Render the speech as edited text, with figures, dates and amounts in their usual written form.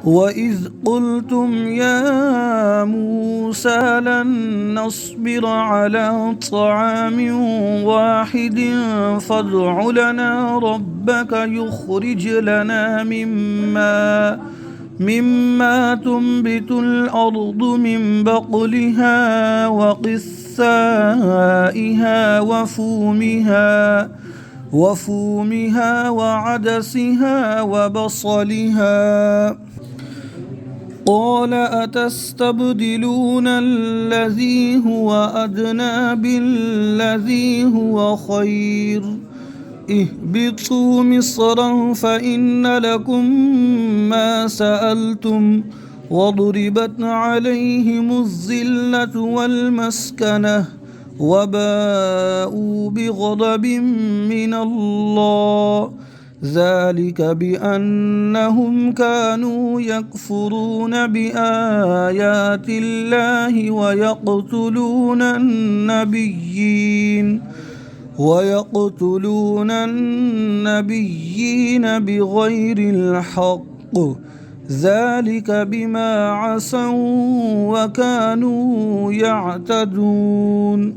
وإذ قلتم يا موسى لن نصبر على طعام واحد فادع لنا ربك يخرج لنا مما تنبت الأرض من بقلها وقثائها وفومها وعدسها وبصلها. قال أتستبدلون الذي هو أدنى بالذي هو خير اهبطوا مصرا فإن لكم ما سألتم وضربت عليهم الذلة والمسكنة وباءوا بغضب من الله ذلك بأنهم كانوا يكفرون بآيات الله ويقتلون النبيين بغير الحق ذلك بما عصوا وكانوا يعتدون.